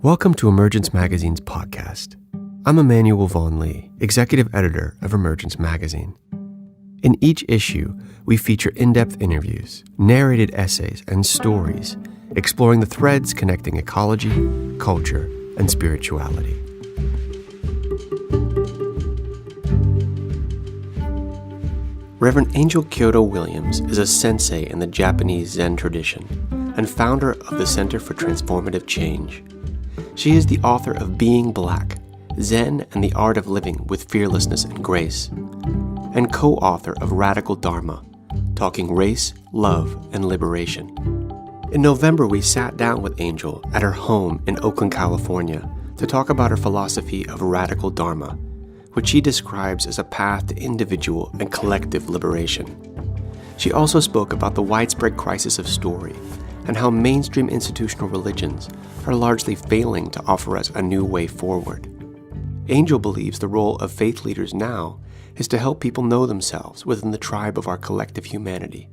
Welcome to Emergence Magazine's podcast. I'm Emmanuel Vaughn Lee, executive editor of Emergence Magazine. In each issue, we feature in-depth interviews, narrated essays, and stories exploring the threads connecting ecology, culture, and spirituality. Reverend Angel Kyodo Williams is a sensei in the Japanese Zen tradition and founder of the Center for Transformative Change. She is the author of Being Black, Zen and the Art of Living with Fearlessness and Grace, and co-author of Radical Dharma, Talking Race, Love, and Liberation. In November, we sat down with Angel at her home in Oakland, California, to talk about her philosophy of Radical Dharma, which she describes as a path to individual and collective liberation. She also spoke about the widespread crisis of story and how mainstream institutional religions are largely failing to offer us a new way forward. Angel believes the role of faith leaders now is to help people know themselves within the tribe of our collective humanity,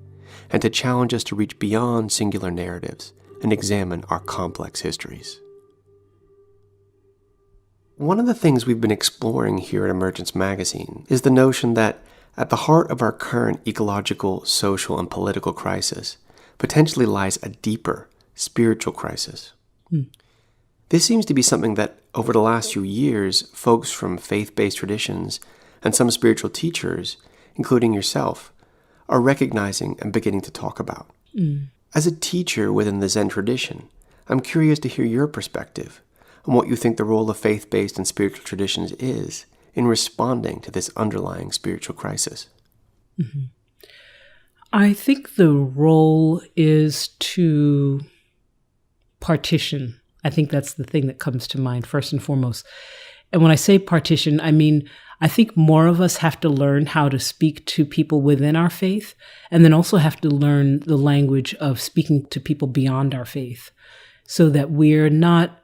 and to challenge us to reach beyond singular narratives and examine our complex histories. One of the things we've been exploring here at Emergence Magazine is the notion that at the heart of our current ecological, social, and political crisis potentially lies a deeper spiritual crisis. This seems to be something that over the last few years, folks from faith-based traditions and some spiritual teachers, including yourself, are recognizing and beginning to talk about. As a teacher within the Zen tradition, I'm curious to hear your perspective on what you think the role of faith-based and spiritual traditions is in responding to this underlying spiritual crisis. Mm-hmm. I think the role is to partition. I think that's the thing that comes to mind first and foremost. And when I say partition, I mean, I think more of us have to learn how to speak to people within our faith, and then also have to learn the language of speaking to people beyond our faith, so that we're not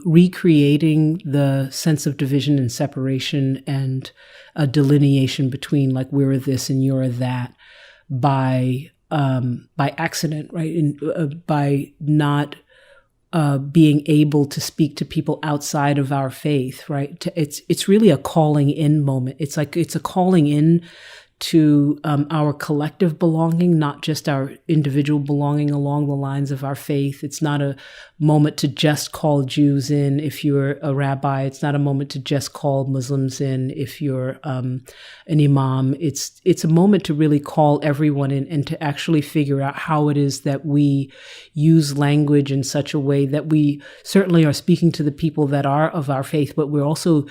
recreating the sense of division and separation and a delineation between like we're this and you're that by accident, right? And by not being able to speak to people outside of our faith, right? It's really a calling in moment. It's a calling in to our collective belonging, not just our individual belonging along the lines of our faith. It's not a moment to just call Jews in if you're a rabbi. It's not a moment to just call Muslims in if you're an imam. It's a moment to really call everyone in and to actually figure out how it is that we use language in such a way that we certainly are speaking to the people that are of our faith, but we're also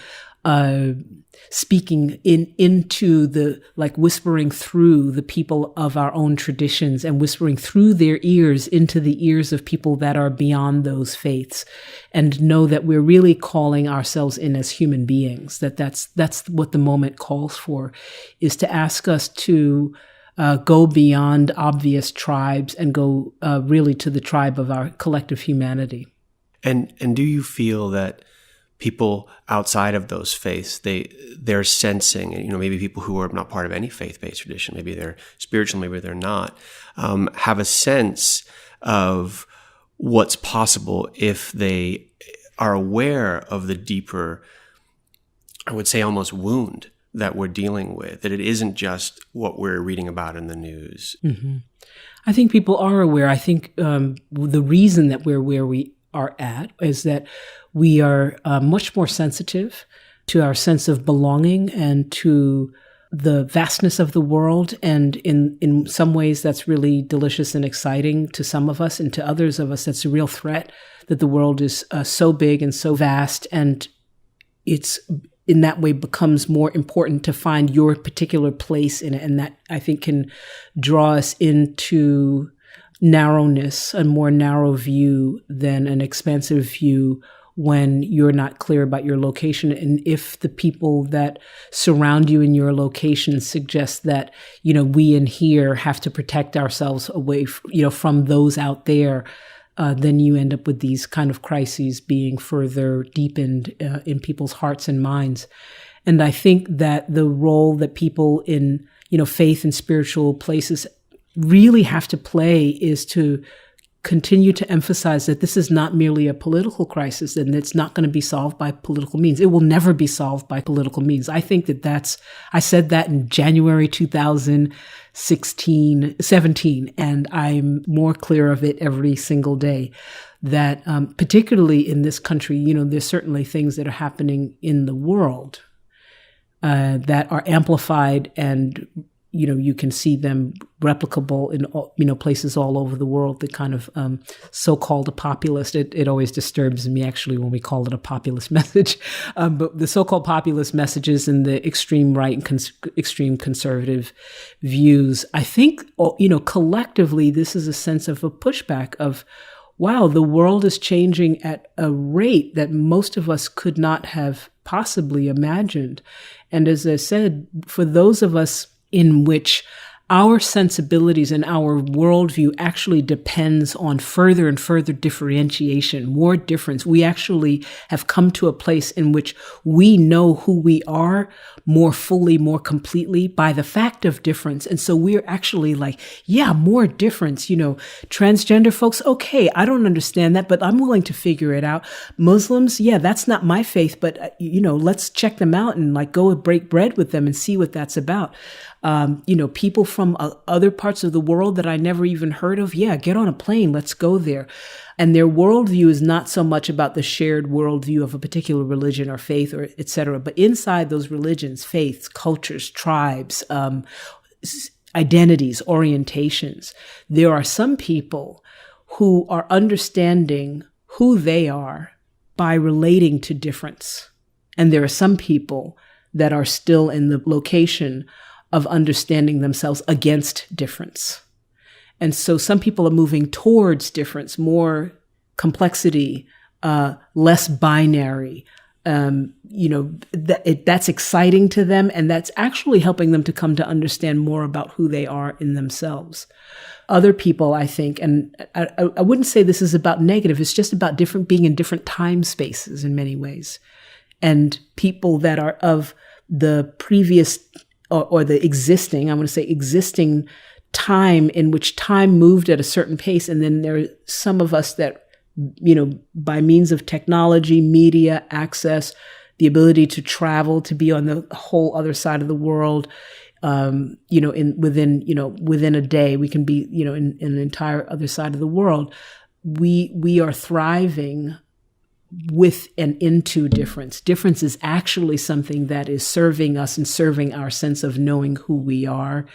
speaking into the, like whispering through the people of our own traditions and whispering through their ears into the ears of people that are beyond those faiths, and know that we're really calling ourselves in as human beings. That's what the moment calls for, is to ask us to go beyond obvious tribes and go really to the tribe of our collective humanity. And do you feel that people outside of those faiths, they're sensing, maybe people who are not part of any faith-based tradition, maybe they're spiritual, maybe they're not, have a sense of what's possible if they are aware of the deeper, I would say almost wound that we're dealing with, that it isn't just what we're reading about in the news. Mm-hmm. I think people are aware. I think the reason that we're where we are at is that we are much more sensitive to our sense of belonging and to the vastness of the world. And in some ways, that's really delicious and exciting to some of us, and to others of us, that's a real threat that the world is so big and so vast. And it's in that way becomes more important to find your particular place in it. And that, I think, can draw us into narrowness, a more narrow view than an expansive view when you're not clear about your location. And if the people that surround you in your location suggest that, we in here have to protect ourselves away, from those out there, then you end up with these kind of crises being further deepened in people's hearts and minds. And I think that the role that people in, faith and spiritual places really have to play is to continue to emphasize that this is not merely a political crisis and it's not going to be solved by political means. It will never be solved by political means. I think I said that in January 17, and I'm more clear of it every single day. That particularly in this country, there's certainly things that are happening in the world that are amplified, and you can see them replicable in places all over the world. The kind of so-called populist, it always disturbs me actually when we call it a populist message, but the so-called populist messages and the extreme right and extreme conservative views. I think collectively this is a sense of a pushback of, wow, the world is changing at a rate that most of us could not have possibly imagined. And as I said, for those of us in which our sensibilities and our worldview actually depends on further and further differentiation, more difference. We actually have come to a place in which we know who we are more fully, more completely by the fact of difference. And so we're actually like, yeah, more difference. Transgender folks, okay, I don't understand that, but I'm willing to figure it out. Muslims, yeah, that's not my faith, but let's check them out and like go break bread with them and see what that's about. People from other parts of the world that I never even heard of. Yeah, get on a plane. Let's go there. And their worldview is not so much about the shared worldview of a particular religion or faith or et cetera, but inside those religions, faiths, cultures, tribes, identities, orientations, there are some people who are understanding who they are by relating to difference. And there are some people that are still in the location of understanding themselves against difference. And so some people are moving towards difference, more complexity, less binary. That's exciting to them, and that's actually helping them to come to understand more about who they are in themselves. Other people, I think, and I wouldn't say this is about negative, it's just about being in different time spaces in many ways. And people that are of the previous or the existing, I want to say existing time in which time moved at a certain pace. And then there are some of us that, by means of technology, media, access, the ability to travel, to be on the whole other side of the world, within a day, we can be, in an entire other side of the world. We are thriving with and into difference. Difference is actually something that is serving us and serving our sense of knowing who we are.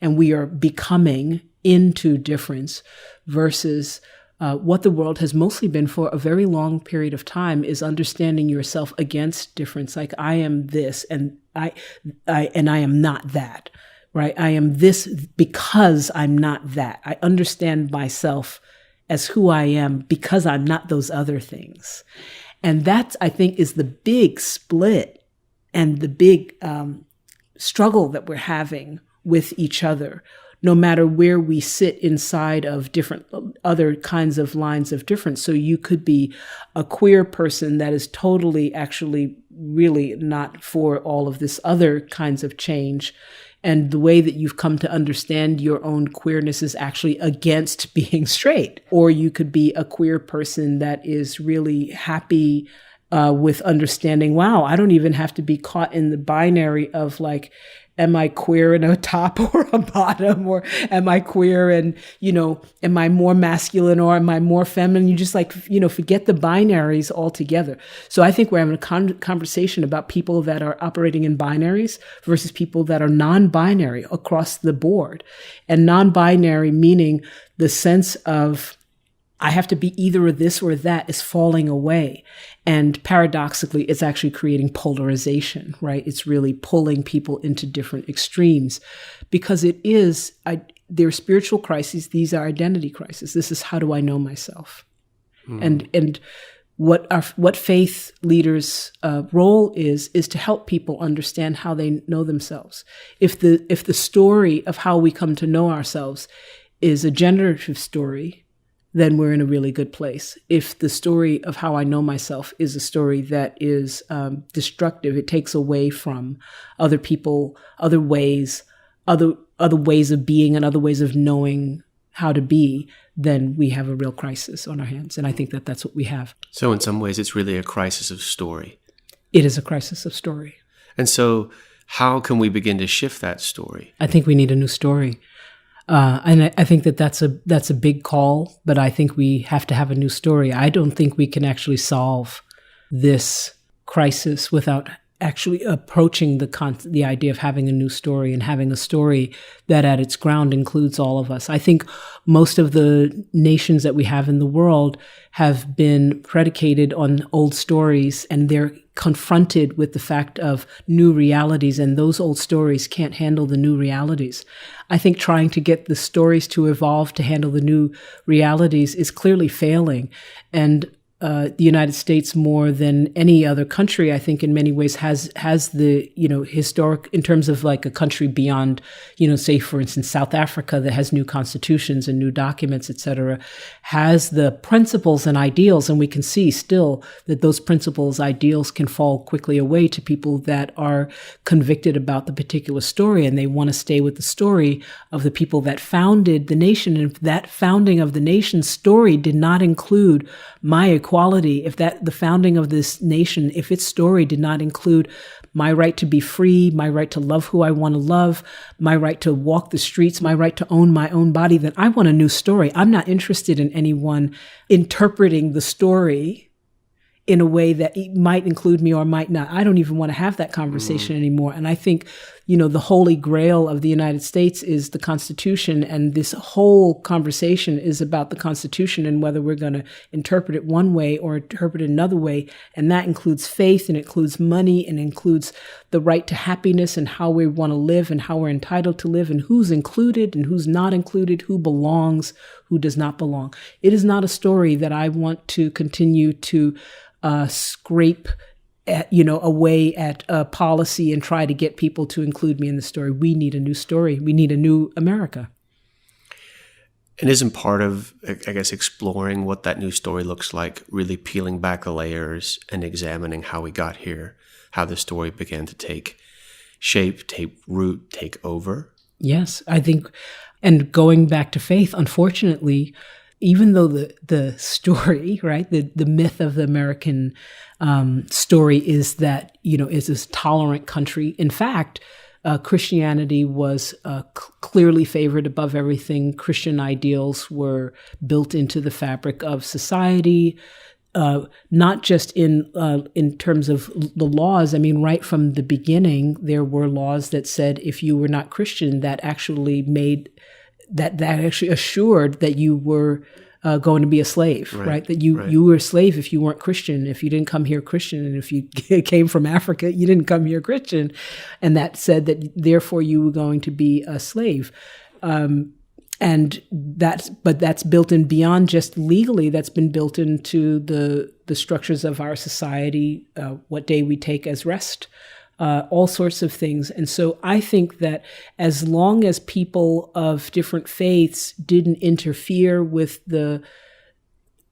And we are becoming into difference versus what the world has mostly been for a very long period of time is understanding yourself against difference. Like I am this and I am not that, right? I am this because I'm not that. I understand myself as who I am because I'm not those other things. And that, I think, is the big split and the big struggle that we're having with each other, no matter where we sit inside of different other kinds of lines of difference. So you could be a queer person that is totally actually really not for all of this other kinds of change. And the way that you've come to understand your own queerness is actually against being straight. Or you could be a queer person that is really happy with understanding, wow, I don't even have to be caught in the binary of like, am I queer in a top or a bottom? Or am I queer and, am I more masculine or am I more feminine? You just forget the binaries altogether. So I think we're having a conversation about people that are operating in binaries versus people that are non-binary across the board. And non-binary meaning the sense of I have to be either this or that is falling away. And paradoxically, it's actually creating polarization, right? It's really pulling people into different extremes because they're spiritual crises. These are identity crises. This is how do I know myself? And what faith leaders' role is to help people understand how they know themselves. If the story of how we come to know ourselves is a generative story, then we're in a really good place. If the story of how I know myself is a story that is destructive, it takes away from other people, other ways of being and other ways of knowing how to be, then we have a real crisis on our hands. And I think that that's what we have. So in some ways, it's really a crisis of story. It is a crisis of story. And so how can we begin to shift that story? I think we need a new story. And I think that that's a big call, but I think we have to have a new story. I don't think we can actually solve this crisis without actually approaching the idea of having a new story and having a story that at its ground includes all of us. I think most of the nations that we have in the world have been predicated on old stories, and they're confronted with the fact of new realities, and those old stories can't handle the new realities. I think trying to get the stories to evolve to handle the new realities is clearly failing. And the United States, more than any other country, I think in many ways has the, historic, in terms of like a country beyond, say, for instance, South Africa that has new constitutions and new documents, et cetera, has the principles and ideals. And we can see still that those principles, ideals can fall quickly away to people that are convicted about the particular story, and they want to stay with the story of the people that founded the nation. And if that founding of the nation story did not include my equality, if the founding of this nation, if its story did not include my right to be free, my right to love who I want to love, my right to walk the streets, my right to own my own body, then I want a new story. I'm not interested in anyone interpreting the story in a way that it might include me or might not. I don't even want to have that conversation anymore. And I think, the holy grail of the United States is the Constitution. And this whole conversation is about the Constitution and whether we're going to interpret it one way or interpret it another way. And that includes faith, and it includes money, and includes the right to happiness, and how we want to live, and how we're entitled to live, and who's included and who's not included, who belongs, who does not belong. It is not a story that I want to continue to scrape away at policy and try to get people to include me in the story. We need a new story. We need a new America. And isn't part of, I guess, exploring what that new story looks like, really peeling back the layers and examining how we got here, how the story began to take shape, take root, take over? Yes, I think, and going back to faith, unfortunately, even though the story, right, the myth of the American story is that, is this tolerant country. In fact, Christianity was clearly favored above everything. Christian ideals were built into the fabric of society, not just in terms of the laws. I mean, right from the beginning, there were laws that said if you were not Christian, that actually made that actually assured that you were going to be a slave, right? That you were a slave if you weren't Christian, if you didn't come here Christian, and if you came from Africa, you didn't come here Christian. And that said that therefore you were going to be a slave. But that's built in beyond just legally, that's been built into the structures of our society, what day we take as rest, all sorts of things. And so I think that as long as people of different faiths didn't interfere with the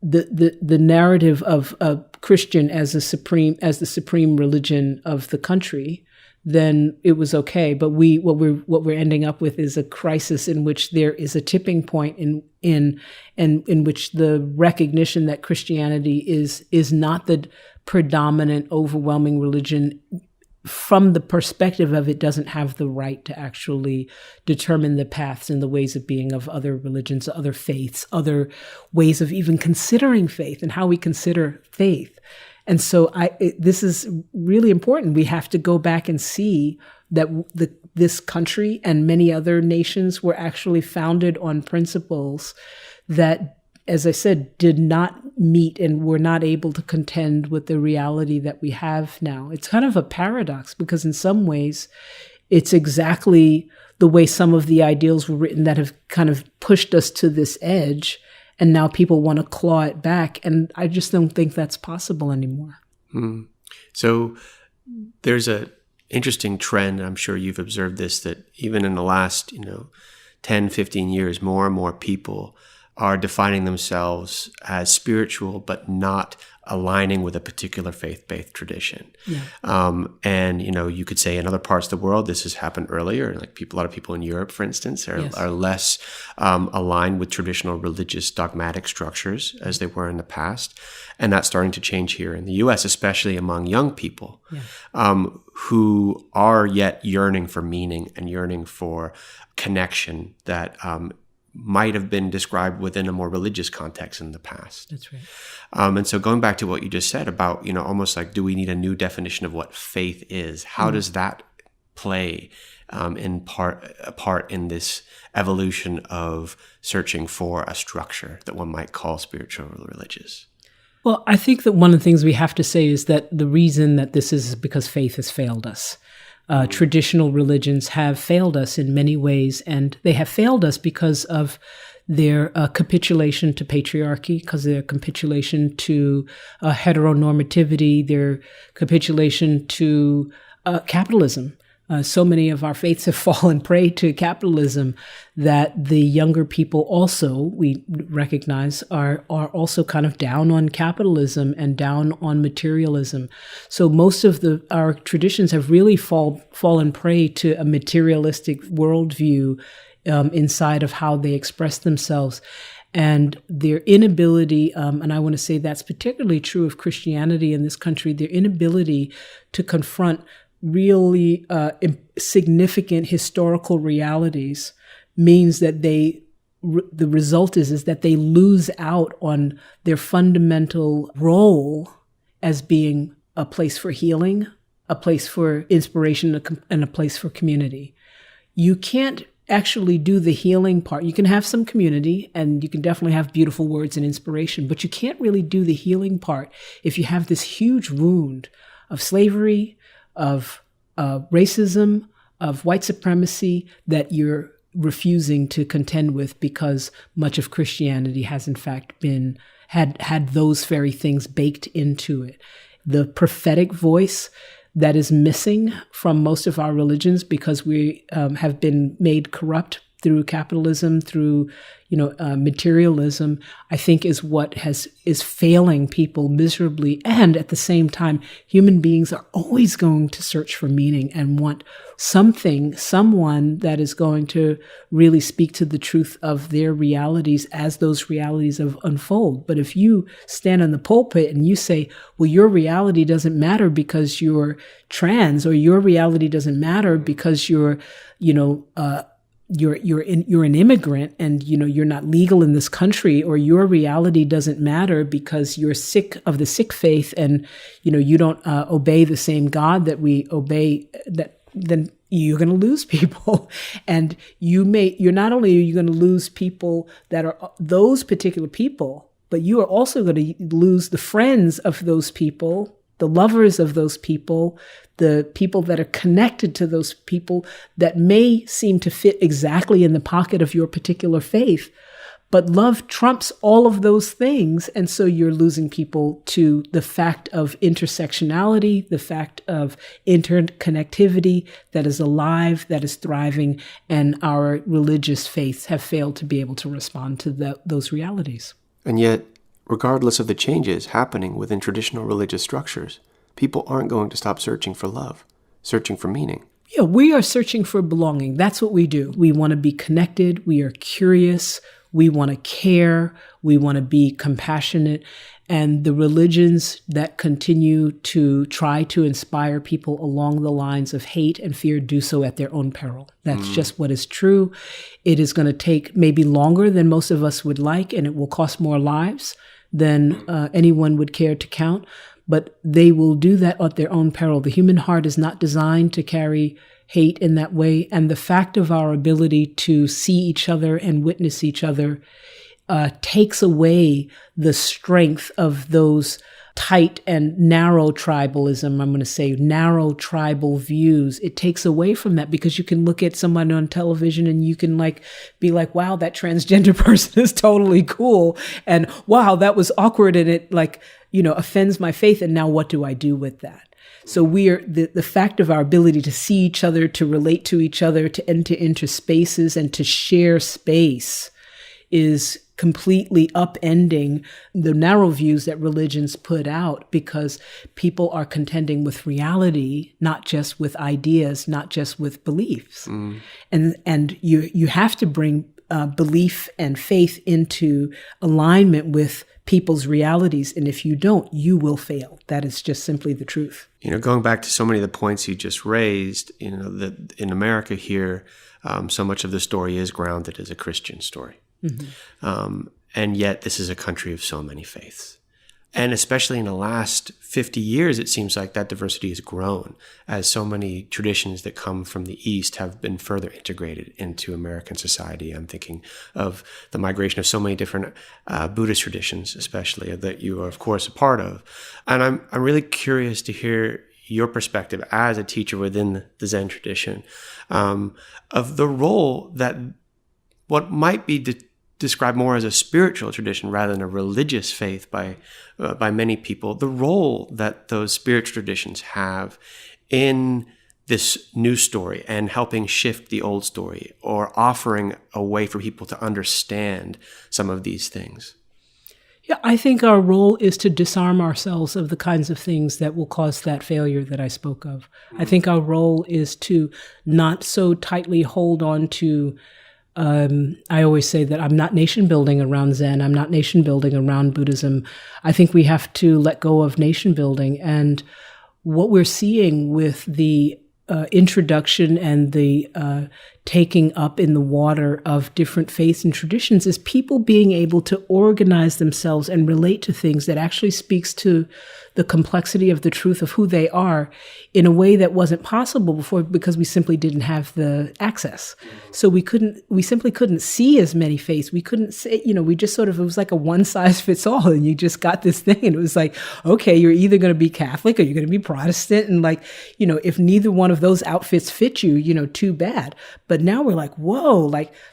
narrative of Christian as the supreme religion of the country, then it was okay. But what we're ending up with is a crisis in which there is a tipping point in which the recognition that Christianity is not the predominant, overwhelming religion. From the perspective of it doesn't have the right to actually determine the paths and the ways of being of other religions, other faiths, other ways of even considering faith and how we consider faith. And so this is really important. We have to go back and see that this country and many other nations were actually founded on principles that, as I said, did not meet and were not able to contend with the reality that we have now. It's kind of a paradox because in some ways it's exactly the way some of the ideals were written that have kind of pushed us to this edge, and now people want to claw it back. And I just don't think that's possible anymore. So there's an interesting trend, I'm sure you've observed this, that even in the last 10, 15 years, more and more people are defining themselves as spiritual, but not aligning with a particular faith-based tradition. Yeah. And, you could say in other parts of the world, this has happened earlier. Like a lot of people in Europe, for instance, are less aligned with traditional religious dogmatic structures as they were in the past. And that's starting to change here in the U.S., especially among young people who are yet yearning for meaning and yearning for connection that might have been described within a more religious context in the past. That's right. And so going back to what you just said about, almost like, do we need a new definition of what faith is? How does that play a part in this evolution of searching for a structure that one might call spiritual or religious? Well, I think that one of the things we have to say is that the reason that this is because faith has failed us. Traditional religions have failed us in many ways, and they have failed us because of their capitulation to patriarchy, because of their capitulation to heteronormativity, their capitulation to capitalism. So many of our faiths have fallen prey to capitalism that the younger people also, we recognize, are also kind of down on capitalism and down on materialism. So most of our traditions have really fallen prey to a materialistic worldview inside of how they express themselves. And their inability, and I want to say that's particularly true of Christianity in this country, their inability to confront really significant historical realities means that the result is that they lose out on their fundamental role as being a place for healing, a place for inspiration, and a place for community. You can't actually do the healing part. You can have some community and you can definitely have beautiful words and inspiration, but you can't really do the healing part if you have this huge wound of slavery, of racism, of white supremacy that you're refusing to contend with because much of Christianity has in fact had those very things baked into it. The prophetic voice that is missing from most of our religions because we have been made corrupt through capitalism, through materialism, I think is what is failing people miserably. And at the same time, human beings are always going to search for meaning and want someone that is going to really speak to the truth of their realities as those realities unfold. But if you stand in the pulpit and you say, well, your reality doesn't matter because you're trans, or your reality doesn't matter because you're an immigrant and you're not legal in this country, or your reality doesn't matter because you're sick of the sick faith and you don't obey the same God that we obey, then you're going to lose people. And you're not only are you going to lose people that are those particular people, but you are also going to lose the friends of those people, the lovers of those people, the people that are connected to those people that may seem to fit exactly in the pocket of your particular faith. But love trumps all of those things. And so you're losing people to the fact of intersectionality, the fact of interconnectivity that is alive, that is thriving. And our religious faiths have failed to be able to respond to those realities. And yet, regardless of the changes happening within traditional religious structures, people aren't going to stop searching for love, searching for meaning. Yeah, we are searching for belonging. That's what we do. We want to be connected. We are curious. We want to care. We want to be compassionate. And the religions that continue to try to inspire people along the lines of hate and fear do so at their own peril. That's just what is true. It is going to take maybe longer than most of us would like, and it will cost more lives than anyone would care to count. But they will do that at their own peril. The human heart is not designed to carry hate in that way. And the fact of our ability to see each other and witness each other takes away the strength of those tight and narrow tribalism, I'm going to say narrow tribal views. It takes away from that because you can look at someone on television and you can be like, wow, that transgender person is totally cool. And wow, that was awkward. And it offends my faith. And now what do I do with that? So the fact of our ability to see each other, to relate to each other, to enter into spaces and to share space is completely upending the narrow views that religions put out, because people are contending with reality, not just with ideas, not just with beliefs. And you have to bring belief and faith into alignment with people's realities. And if you don't, you will fail. That is just simply the truth. Going back to so many of the points you just raised, that in America here, so much of the story is grounded as a Christian story. And yet this is a country of so many faiths. And especially in the last 50 years, it seems like that diversity has grown as so many traditions that come from the East have been further integrated into American society. I'm thinking of the migration of so many different Buddhist traditions, especially, that you are, of course, a part of. And I'm really curious to hear your perspective as a teacher within the Zen tradition of the role that what might be described more as a spiritual tradition rather than a religious faith by many people, the role that those spiritual traditions have in this new story and helping shift the old story, or offering a way for people to understand some of these things. Yeah, I think our role is to disarm ourselves of the kinds of things that will cause that failure that I spoke of. I think our role is to not so tightly hold on to I always say that I'm not nation building around Zen. I'm not nation building around Buddhism. I think we have to let go of nation building. And what we're seeing with the introduction and the taking up in the water of different faiths and traditions is people being able to organize themselves and relate to things that actually speaks to the complexity of the truth of who they are in a way that wasn't possible before, because we simply didn't have the access. So we simply couldn't see as many faiths. We couldn't say, we just it was like a one size fits all, and you just got this thing, and it was like, okay, you're either going to be Catholic or you're going to be Protestant. And if neither one of those outfits fit you, too bad. But now we're like, whoa,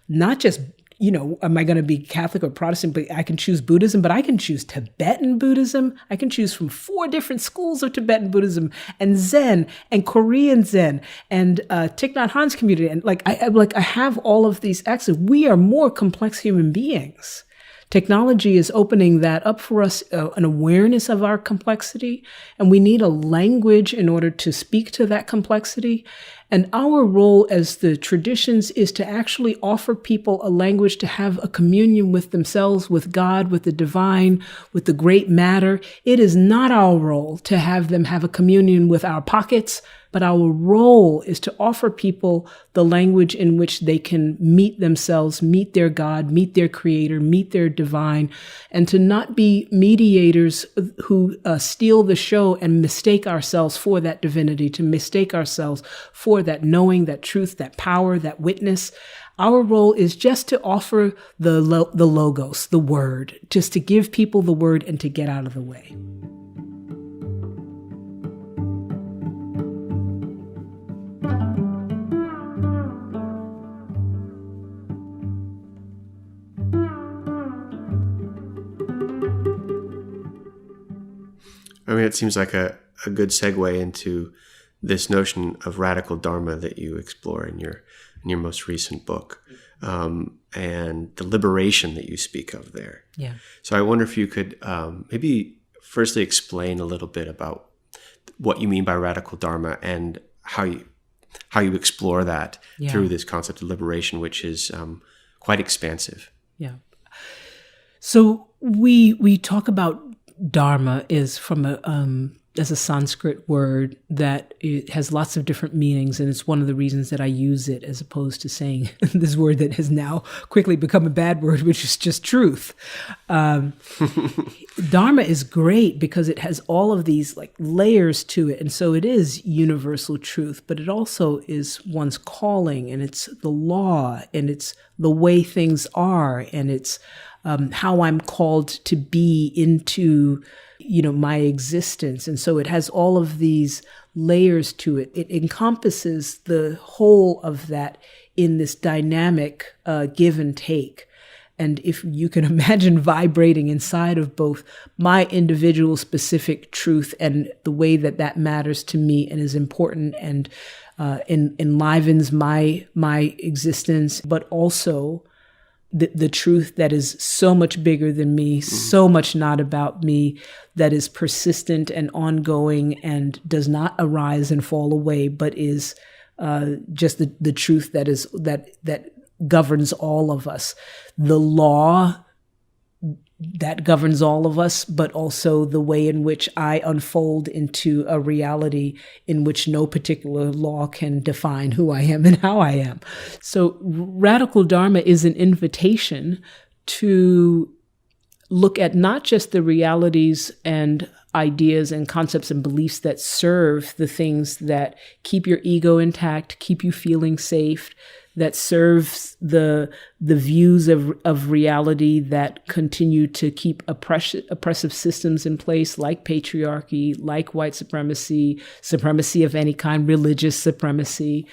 not just, am I going to be Catholic or Protestant, but I can choose Buddhism, but I can choose Tibetan Buddhism. I can choose from 4 different schools of Tibetan Buddhism, and Zen and Korean Zen and Thich Nhat Hanh's community. And I have all of these access. We are more complex human beings. Technology is opening that up for us, an awareness of our complexity, and we need a language in order to speak to that complexity. And our role as the traditions is to actually offer people a language to have a communion with themselves, with God, with the divine, with the great matter. It is not our role to have them have a communion with our pockets, but our role is to offer people the language in which they can meet themselves, meet their God, meet their creator, meet their divine, and to not be mediators who steal the show and mistake ourselves for that divinity, to mistake ourselves for that knowing, that truth, that power, that witness. Our role is just to offer the logos, the word, just to give people the word and to get out of the way. It seems like a good segue into this notion of radical Dharma that you explore in your most recent book, and the liberation that you speak of there. Yeah. So I wonder if you could maybe firstly explain a little bit about what you mean by radical Dharma and how you explore that through this concept of liberation, which is quite expansive. Yeah. So we talk about Dharma is from as a Sanskrit word that it has lots of different meanings, and it's one of the reasons that I use it as opposed to saying this word that has now quickly become a bad word, which is just truth. Dharma is great because it has all of these layers to it, and so it is universal truth, but it also is one's calling, and it's the law, and it's the way things are, and it's how I'm called to be into, my existence. And so it has all of these layers to it. It encompasses the whole of that in this dynamic give and take. And if you can imagine vibrating inside of both my individual specific truth and the way that matters to me and is important and enlivens my existence, but also the truth that is so much bigger than me, so much not about me, that is persistent and ongoing and does not arise and fall away, but is just the truth that governs all of us. The law that governs all of us, but also the way in which I unfold into a reality in which no particular law can define who I am and how I am. So Radical Dharma is an invitation to look at not just the realities and ideas and concepts and beliefs that serve the things that keep your ego intact, keep you feeling safe, that serves the views of reality that continue to keep oppressive systems in place, like patriarchy, like white supremacy, supremacy of any kind, religious supremacy,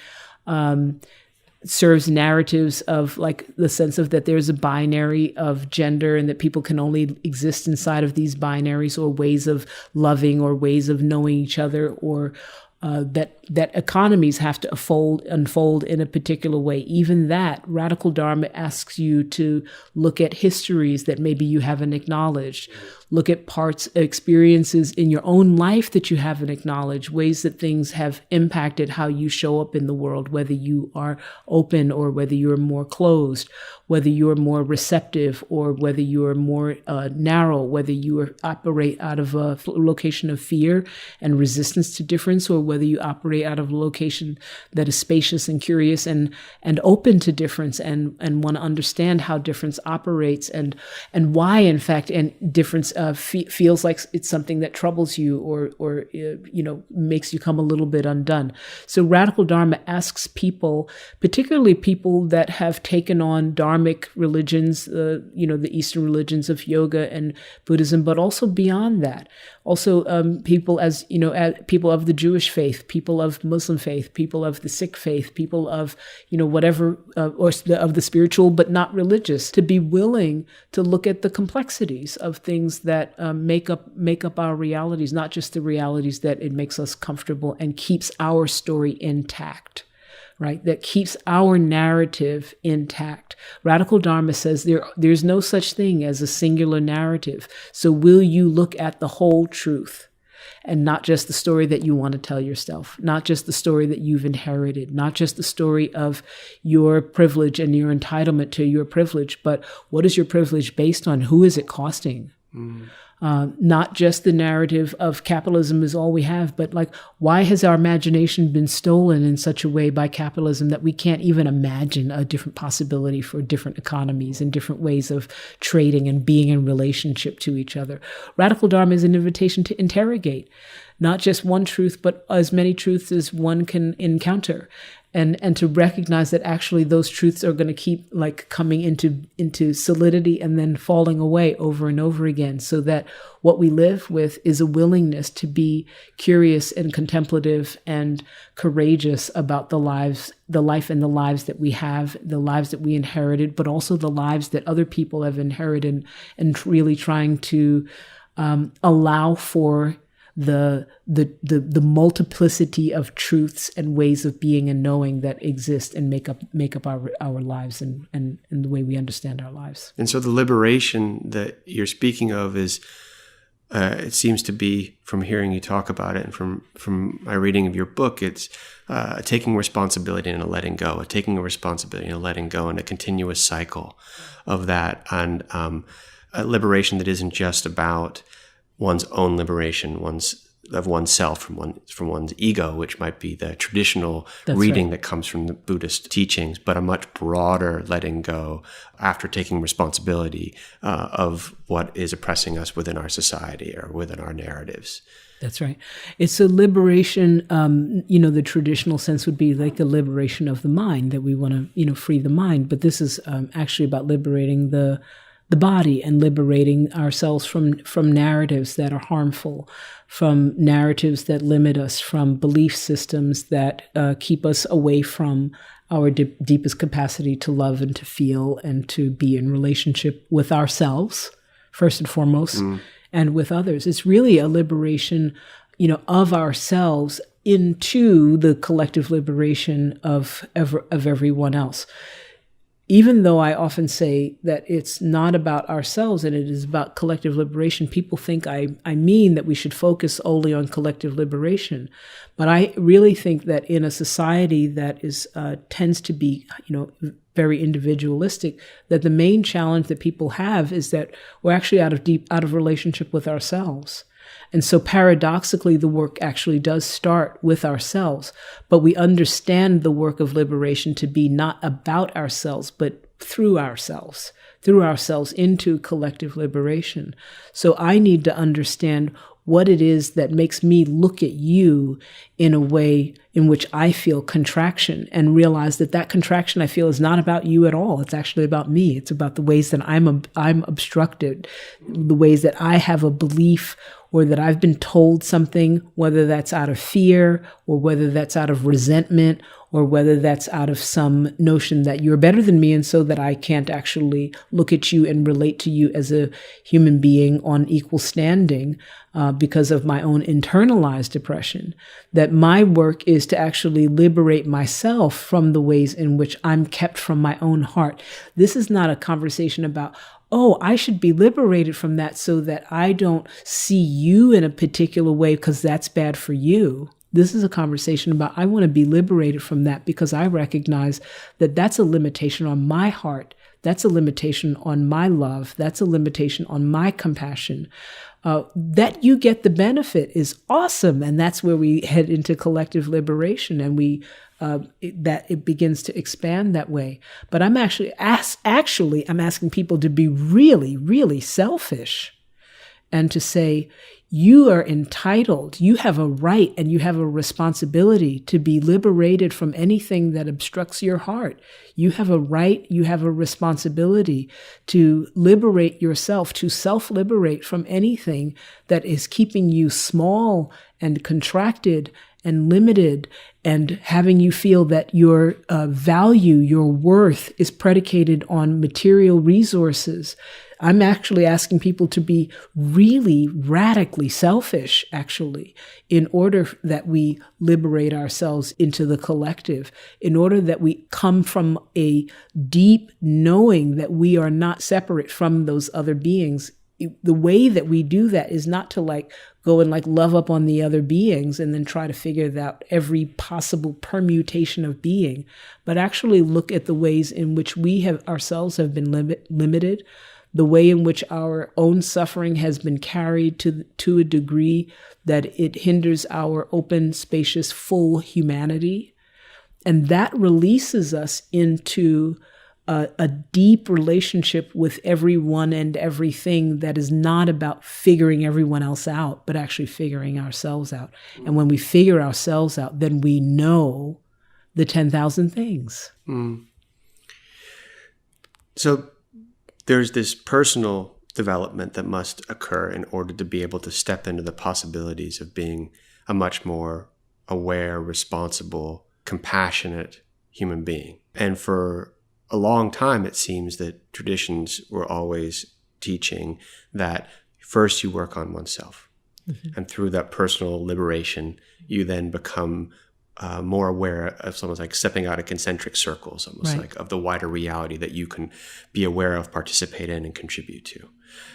serves narratives of like the sense of that there's a binary of gender and that people can only exist inside of these binaries, or ways of loving or ways of knowing each other, or that economies have to unfold in a particular way. Even that, Radical Dharma asks you to look at histories that maybe you haven't acknowledged. Look at experiences in your own life that you haven't acknowledged, ways that things have impacted how you show up in the world, whether you are open or whether you are more closed, whether you are more receptive or whether you are more narrow, whether you operate out of a location of fear and resistance to difference, or whether you operate out of a location that is spacious and curious and open to difference and want to understand how difference operates and why, in fact, and difference feels like it's something that troubles you or makes you come a little bit undone. So Radical Dharma asks people, particularly people that have taken on Dharmic religions, the Eastern religions of yoga and Buddhism, but also beyond that. Also, people people of the Jewish faith, people of Muslim faith, people of the Sikh faith, people of whatever, or of the spiritual but not religious, to be willing to look at the complexities of things that make up our realities, not just the realities that it makes us comfortable and keeps our story intact. Right, that keeps our narrative intact. Radical Dharma says there's no such thing as a singular narrative. So will you look at the whole truth and not just the story that you want to tell yourself, not just the story that you've inherited, not just the story of your privilege and your entitlement to your privilege, but what is your privilege based on? Who is it costing? Not just the narrative of capitalism is all we have, but like, why has our imagination been stolen in such a way by capitalism that we can't even imagine a different possibility for different economies and different ways of trading and being in relationship to each other? Radical Dharma is an invitation to interrogate not just one truth, but as many truths as one can encounter. And to recognize that actually those truths are going to keep like coming into solidity and then falling away over and over again, so that what we live with is a willingness to be curious and contemplative and courageous about the life and the lives that we have, the lives that we inherited, but also the lives that other people have inherited, and really trying to allow for the multiplicity of truths and ways of being and knowing that exist and make up our lives and the way we understand our lives. And so the liberation that you're speaking of is, it seems to be, from hearing you talk about it and from my reading of your book, it's taking responsibility and a letting go, taking a responsibility and a letting go, and a continuous cycle of that, and a liberation that isn't just about one's own liberation, of oneself from one's ego, which might be the traditional reading that comes from the Buddhist teachings, but a much broader letting go after taking responsibility of what is oppressing us within our society or within our narratives. That's right. It's a liberation, the traditional sense would be like a liberation of the mind, that we want to, free the mind. But this is actually about liberating the body and liberating ourselves from narratives that are harmful, from narratives that limit us, from belief systems that keep us away from our deepest capacity to love and to feel and to be in relationship with ourselves, first and foremost, and with others. It's really a liberation, of ourselves into the collective liberation of everyone else. even though I often say that it's not about ourselves and it is about collective liberation, people think I mean that we should focus only on collective liberation. But I really think that in a society that is tends to be, very individualistic, that the main challenge that people have is that we're actually out of relationship with ourselves. And so paradoxically, the work actually does start with ourselves, but we understand the work of liberation to be not about ourselves, but through ourselves into collective liberation. So I need to understand what it is that makes me look at you in a way in which I feel contraction, and realize that contraction I feel is not about you at all. It's actually about me. It's about the ways that I'm obstructed, the ways that I have a belief, or that I've been told something, whether that's out of fear or whether that's out of resentment, or whether that's out of some notion that you're better than me, and so that I can't actually look at you and relate to you as a human being on equal standing because of my own internalized depression. That my work is to actually liberate myself from the ways in which I'm kept from my own heart. This is not a conversation about, oh, I should be liberated from that so that I don't see you in a particular way because that's bad for you. This is a conversation about, I want to be liberated from that because I recognize that that's a limitation on my heart. That's a limitation on my love. That's a limitation on my compassion. That you get the benefit is awesome. And that's where we head into collective liberation, and that it begins to expand that way. But I'm actually I'm asking people to be really, really selfish and to say, you are entitled, you have a right, and you have a responsibility to be liberated from anything that obstructs your heart. You have a right, you have a responsibility to liberate yourself, to self-liberate from anything that is keeping you small and contracted and limited, and having you feel that your value, your worth is predicated on material resources. I'm actually asking people to be really radically selfish, actually, in order that we liberate ourselves into the collective, in order that we come from a deep knowing that we are not separate from those other beings. The way that we do that is not to go and love up on the other beings and then try to figure out every possible permutation of being, but actually look at the ways in which we ourselves have been limited, the way in which our own suffering has been carried to a degree that it hinders our open, spacious, full humanity. And that releases us into a deep relationship with everyone and everything that is not about figuring everyone else out, but actually figuring ourselves out. And when we figure ourselves out, then we know the 10,000 things. Mm. So there's this personal development that must occur in order to be able to step into the possibilities of being a much more aware, responsible, compassionate human being. And for a long time, it seems that traditions were always teaching that first you work on oneself. Mm-hmm. And through that personal liberation, you then become more aware of someone's stepping out of concentric circles, almost right. Of the wider reality that you can be aware of, participate in, and contribute to.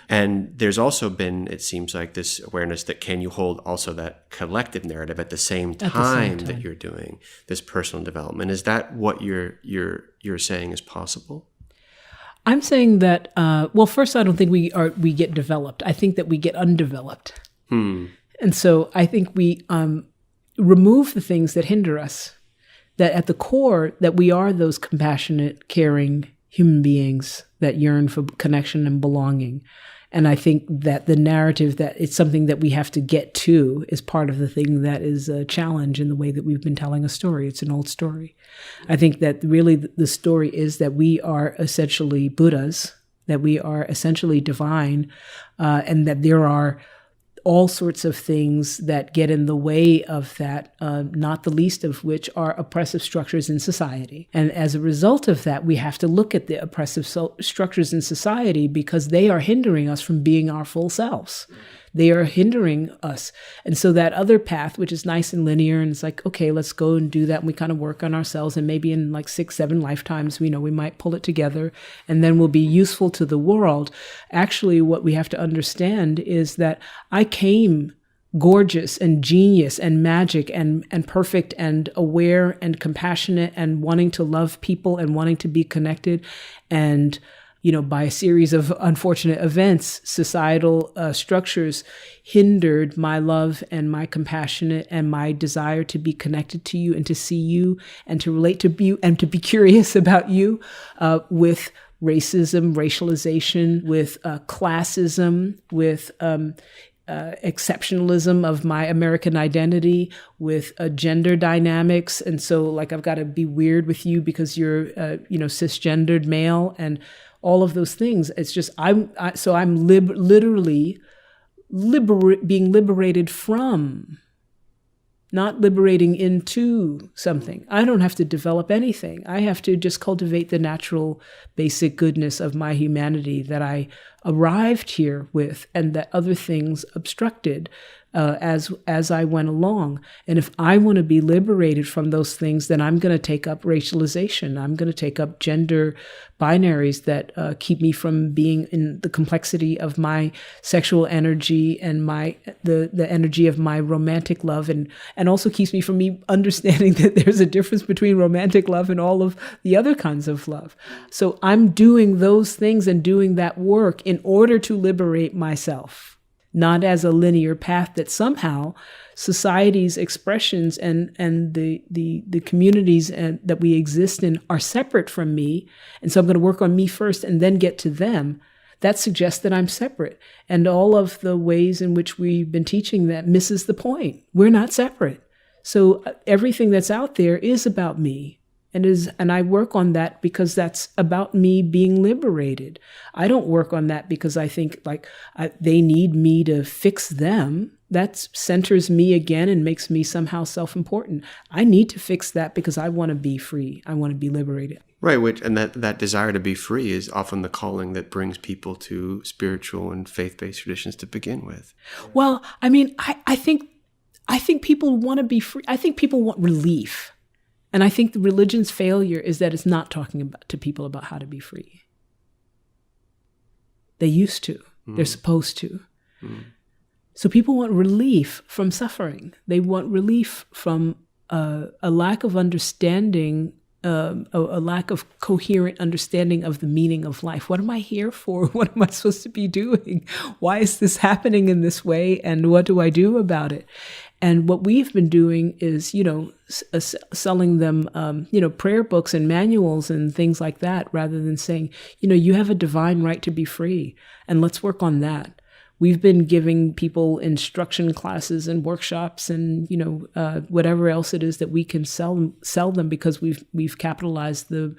And there's also been, it seems like, this awareness that can you hold also that collective narrative at the same time that you're doing this personal development. Is that what you're saying is possible? I'm saying that, first, I don't think we get developed. I think that we get undeveloped. And so I think we remove the things that hinder us, that at the core, that we are those compassionate, caring human beings that yearn for connection and belonging. And I think that the narrative that it's something that we have to get to is part of the thing that is a challenge in the way that we've been telling a story. It's an old story. I think that really the story is that we are essentially Buddhas, that we are essentially divine, and that there are all sorts of things that get in the way of that, not the least of which are oppressive structures in society. And as a result of that, we have to look at the oppressive structures in society because they are hindering us from being our full selves. they are hindering us. And so that other path, which is nice and linear, and it's like, okay, let's go and do that. And we kind of work on ourselves. And maybe in like 6-7 lifetimes, we might pull it together and then we'll be useful to the world. Actually, what we have to understand is that I came gorgeous and genius and magic and perfect and aware and compassionate and wanting to love people and wanting to be connected. And, by a series of unfortunate events, societal structures hindered my love and my compassionate and my desire to be connected to you and to see you and to relate to you and to be curious about you, with racism, racialization, with classism, with exceptionalism of my American identity, with gender dynamics. And so like, I've got to be weird with you because you're, cisgendered male and all of those things. It's just, I'm literally being liberated from, not liberating into something. I don't have to develop anything. I have to just cultivate the natural basic goodness of my humanity that I arrived here with and that other things obstructed as I went along. And if I want to be liberated from those things, then I'm going to take up racialization. I'm going to take up gender binaries that keep me from being in the complexity of my sexual energy and the energy of my romantic love, and also keeps me from me understanding that there's a difference between romantic love and all of the other kinds of love. So I'm doing those things and doing that work in order to liberate myself, not as a linear path that somehow society's expressions and the communities that we exist in are separate from me. And so I'm going to work on me first and then get to them. That suggests that I'm separate. And all of the ways in which we've been teaching that misses the point. We're not separate. So everything that's out there is about me. And I work on that because that's about me being liberated. I don't work on that because I think they need me to fix them. That centers me again and makes me somehow self-important. I need to fix that because I want to be free. I want to be liberated. Right, and that desire to be free is often the calling that brings people to spiritual and faith-based traditions to begin with. Well, I mean, I think people want to be free. I think people want relief. And I think the religion's failure is that it's not talking to people about how to be free. They used to. They're supposed to. So people want relief from suffering. They want relief from a lack of understanding, a lack of coherent understanding of the meaning of life. What am I here for? What am I supposed to be doing? Why is this happening in this way? And what do I do about it? And what we've been doing is, selling them, prayer books and manuals and things like that, rather than saying, you have a divine right to be free, and let's work on that. We've been giving people instruction classes and workshops and, whatever else it is that we can sell them because we've capitalized the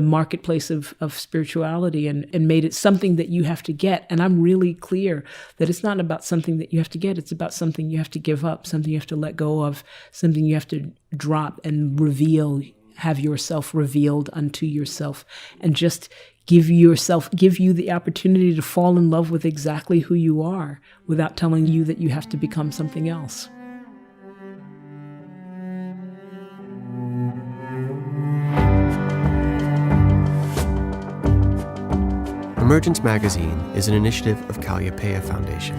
marketplace of spirituality and made it something that you have to get. And I'm really clear that it's not about something that you have to get. It's about something you have to give up, something you have to let go of, something you have to drop and reveal, have yourself revealed unto yourself, and just give you the opportunity to fall in love with exactly who you are without telling you that you have to become something else. Emergence Magazine is an initiative of Calliopeia Foundation.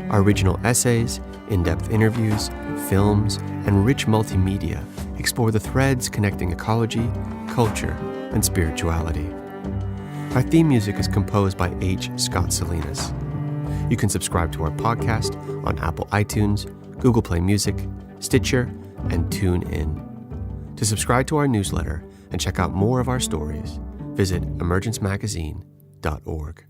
Our original essays, in-depth interviews, films, and rich multimedia explore the threads connecting ecology, culture, and spirituality. Our theme music is composed by H. Scott Salinas. You can subscribe to our podcast on Apple iTunes, Google Play Music, Stitcher, and TuneIn. To subscribe to our newsletter and check out more of our stories, visit emergencemagazine.org.